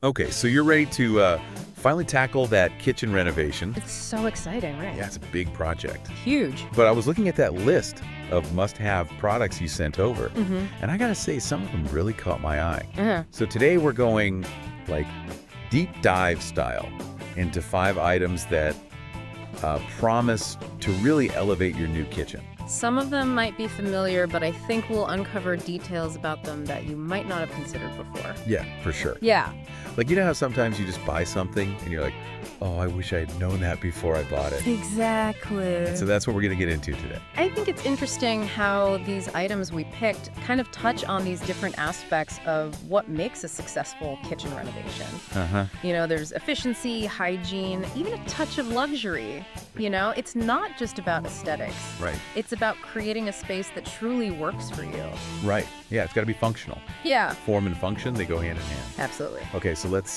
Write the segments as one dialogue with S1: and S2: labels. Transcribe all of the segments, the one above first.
S1: Okay, so you're ready to finally tackle that kitchen renovation.
S2: It's so exciting, right?
S1: Yeah, it's a big project.
S2: Huge.
S1: But I was looking at that list of must-have products you sent over, and I gotta say, some of them really caught my eye. So today we're going, like, deep dive style into 5 items that promise to really elevate your new kitchen.
S2: Some of them might be familiar, but I think we'll uncover details about them that you might not have considered before.
S1: Yeah, for sure.
S2: Yeah.
S1: Like, you know how sometimes you just buy something and you're like, oh, I wish I had known that before I bought it.
S2: Exactly.
S1: So that's what we're going to get into today.
S2: I think it's interesting how these items we picked kind of touch on these different aspects of what makes a successful kitchen renovation. You know, there's efficiency, hygiene, even a touch of luxury. You know, it's not just about aesthetics.
S1: Right.
S2: It's about creating a space that truly works for you.
S1: Right. Yeah, it's got to be functional.
S2: Yeah.
S1: Form and function, they go hand in hand.
S2: Absolutely.
S1: Okay, so let's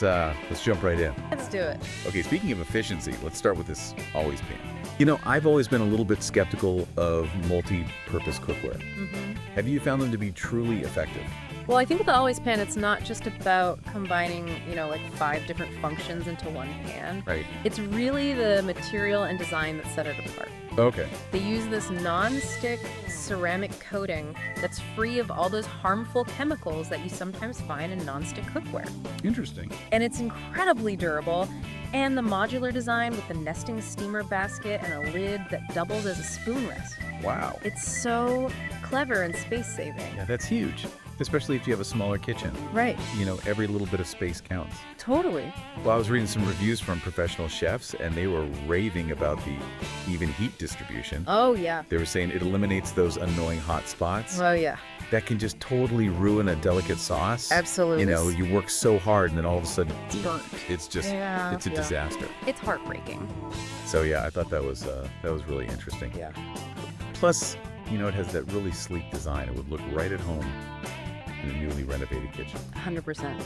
S1: jump right in.
S2: Let's do it.
S1: Okay, speaking of efficiency, let's start with this always pan. You know, I've always been a little bit skeptical of multi-purpose cookware. Have you found them to be truly effective?
S2: Well, I think with the Always Pan, it's not just about combining, you know, like 5 different functions into one pan.
S1: Right.
S2: It's really the material and design that set it apart.
S1: Okay.
S2: They use this non-stick ceramic coating that's free of all those harmful chemicals that you sometimes find in non-stick cookware.
S1: Interesting.
S2: And it's incredibly durable. And the modular design with the nesting steamer basket and a lid that doubles as a spoon rest.
S1: Wow.
S2: It's so clever and space-saving.
S1: Yeah, that's huge. Especially if you have a smaller kitchen.
S2: Right.
S1: You know, every little bit of space counts.
S2: Totally.
S1: Well, I was reading some reviews from professional chefs, and they were raving about the even heat distribution.
S2: Oh, yeah.
S1: They were saying it eliminates those annoying hot spots
S2: Oh, yeah.
S1: that can just totally ruin a delicate sauce.
S2: Absolutely.
S1: You know, you work so hard, and then all of a sudden,
S2: Burnt.
S1: it's just,
S2: Yeah,
S1: it's a
S2: yeah.
S1: disaster.
S2: It's heartbreaking.
S1: So yeah, I thought that was really interesting.
S2: Yeah.
S1: Plus, you know, it has that really sleek design. It would look right at home in a newly renovated kitchen.
S2: 100%.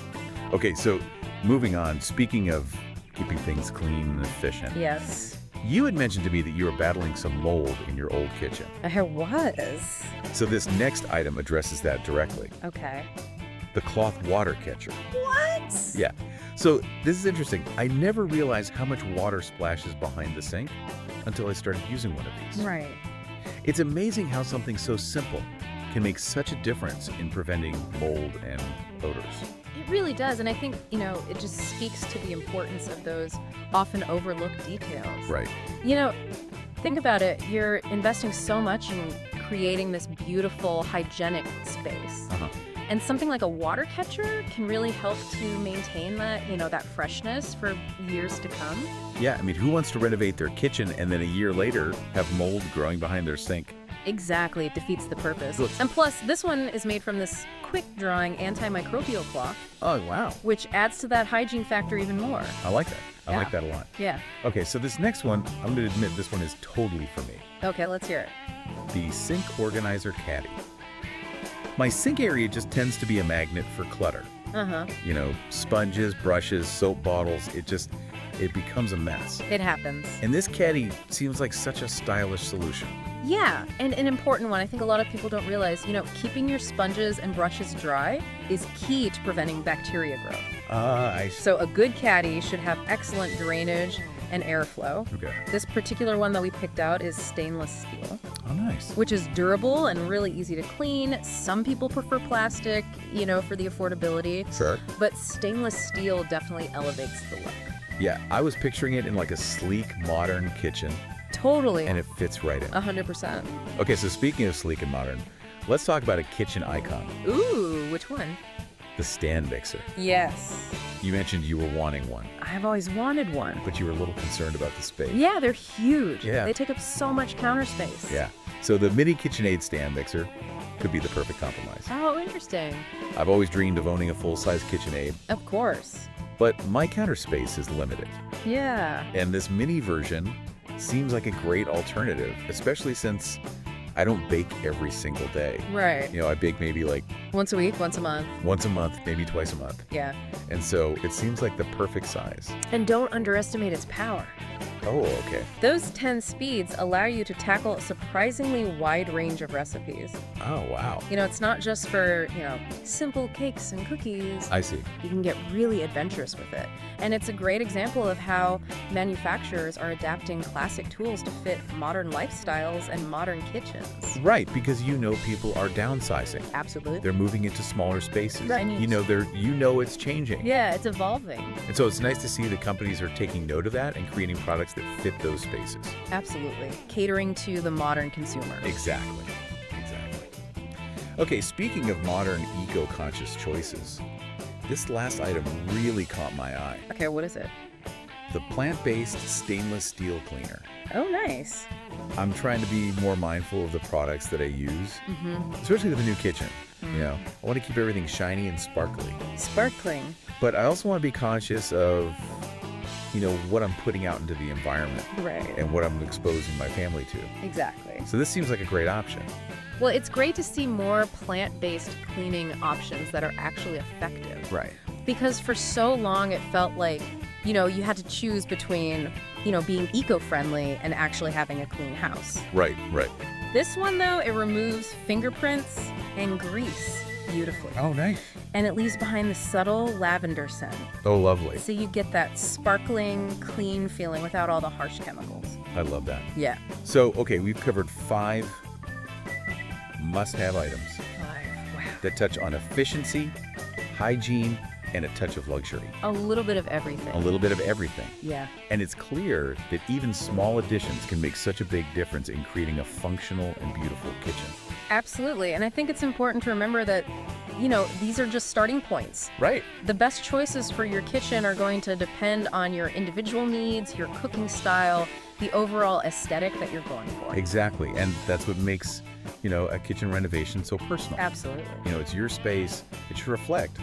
S1: Okay, so moving on, speaking of keeping things clean and efficient.
S2: Yes.
S1: You had mentioned to me that you were battling some mold in your old kitchen.
S2: I was.
S1: So this next item addresses that directly.
S2: Okay.
S1: The cloth water catcher.
S2: What?
S1: Yeah. So this is interesting. I never realized how much water splashes behind the sink until I started using one of these.
S2: Right.
S1: It's amazing how something so simple can make such a difference in preventing mold and odors.
S2: It really does. And I think, you know, it just speaks to the importance of those often overlooked details.
S1: Right.
S2: You know, think about it. You're investing so much in creating this beautiful, hygienic space. And something like a water catcher can really help to maintain that, you know, that freshness for years to come.
S1: Yeah, I mean, who wants to renovate their kitchen and then a year later have mold growing behind their sink?
S2: Exactly, it defeats the purpose.
S1: Look.
S2: And plus, this one is made from this quick-drying antimicrobial cloth,
S1: Oh, wow.
S2: which adds to that hygiene factor even more.
S1: I like that. I
S2: Yeah.
S1: like that a lot.
S2: Yeah.
S1: Okay, so this next one, I'm going to admit this one is totally for me.
S2: Okay, let's hear it.
S1: The Sink Organizer Caddy. My sink area just tends to be a magnet for clutter. You know, sponges, brushes, soap bottles, it becomes a mess.
S2: It happens.
S1: And this caddy seems like such a stylish solution.
S2: Yeah, and an important one. I think a lot of people don't realize, you know, keeping your sponges and brushes dry is key to preventing bacteria growth.
S1: I see.
S2: So a good caddy should have excellent drainage and airflow.
S1: Okay.
S2: This particular one that we picked out is stainless steel,
S1: Oh, nice.
S2: which is durable and really easy to clean. Some people prefer plastic, you know, for the affordability.
S1: Sure.
S2: But stainless steel definitely elevates the look.
S1: Yeah, I was picturing it in like a sleek, modern kitchen,
S2: Totally.
S1: and it fits right in.
S2: 100%.
S1: Okay, so speaking of sleek and modern, let's talk about a kitchen icon,
S2: Ooh, which one?
S1: the stand mixer.
S2: Yes.
S1: You mentioned you were wanting one,
S2: I've always wanted one.
S1: but you were a little concerned about the space.
S2: Yeah, they're huge.
S1: Yeah.
S2: They take up so much counter space.
S1: Yeah. So the mini KitchenAid stand mixer could be the perfect compromise.
S2: Oh, interesting.
S1: I've always dreamed of owning a full-size KitchenAid,
S2: Of course.
S1: but my counter space is limited.
S2: Yeah.
S1: And this mini version seems like a great alternative, especially since I don't bake every single day.
S2: Right.
S1: You know, I bake maybe like
S2: Once a week, once a month.
S1: once a month, maybe twice a month.
S2: Yeah.
S1: And so it seems like the perfect size.
S2: And don't underestimate its power.
S1: Oh, okay.
S2: Those 10 speeds allow you to tackle a surprisingly wide range of recipes.
S1: Oh, wow.
S2: It's not just for, simple cakes and cookies.
S1: I see.
S2: You can get really adventurous with it. And it's a great example of how manufacturers are adapting classic tools to fit modern lifestyles and modern kitchens.
S1: Right, because people are downsizing.
S2: Absolutely.
S1: They're moving into smaller spaces.
S2: Right.
S1: It's changing.
S2: Yeah, it's evolving.
S1: And so it's nice to see that companies are taking note of that and creating products that fit those spaces.
S2: Absolutely. Catering to the modern consumer.
S1: Exactly. Okay, speaking of modern eco-conscious choices, this last item really caught my eye.
S2: Okay, what is it?
S1: The plant-based stainless steel cleaner.
S2: Oh, nice.
S1: I'm trying to be more mindful of the products that I use, especially with the new kitchen. I want to keep everything shiny and sparkly.
S2: Sparkling.
S1: But I also want to be conscious of, what I'm putting out into the environment.
S2: Right.
S1: And what I'm exposing my family to.
S2: Exactly.
S1: So this seems like a great option.
S2: Well, it's great to see more plant-based cleaning options that are actually effective.
S1: Right.
S2: Because for so long it felt like, you had to choose between, being eco-friendly and actually having a clean house.
S1: Right.
S2: This one, though, it removes fingerprints and grease beautifully.
S1: Oh, nice.
S2: And it leaves behind the subtle lavender scent.
S1: Oh, lovely.
S2: So you get that sparkling, clean feeling without all the harsh chemicals.
S1: I love that.
S2: Yeah.
S1: So, okay, we've covered 5 must-have items
S2: 5. Wow.
S1: that touch on efficiency, hygiene, and a touch of luxury.
S2: A little bit of everything.
S1: A little bit of everything.
S2: Yeah.
S1: And it's clear that even small additions can make such a big difference in creating a functional and beautiful kitchen.
S2: Absolutely. And I think it's important to remember that, these are just starting points.
S1: Right.
S2: The best choices for your kitchen are going to depend on your individual needs, your cooking style, the overall aesthetic that you're going for.
S1: Exactly. And that's what makes, a kitchen renovation so personal.
S2: Absolutely.
S1: It's your space. It should reflect,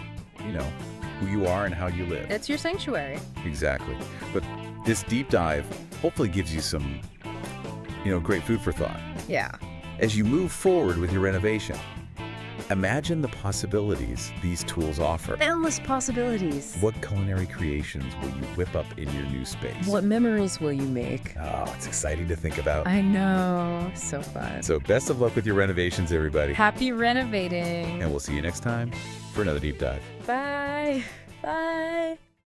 S1: who you are and how you live.
S2: It's your sanctuary.
S1: Exactly. But this deep dive hopefully gives you some, great food for thought.
S2: Yeah.
S1: As you move forward with your renovation, imagine the possibilities these tools offer.
S2: Endless possibilities.
S1: What culinary creations will you whip up in your new space?
S2: What memories will you make?
S1: Oh, it's exciting to think about.
S2: I know. So fun.
S1: So best of luck with your renovations, everybody.
S2: Happy renovating.
S1: And we'll see you next time for another deep dive.
S2: Bye. Bye.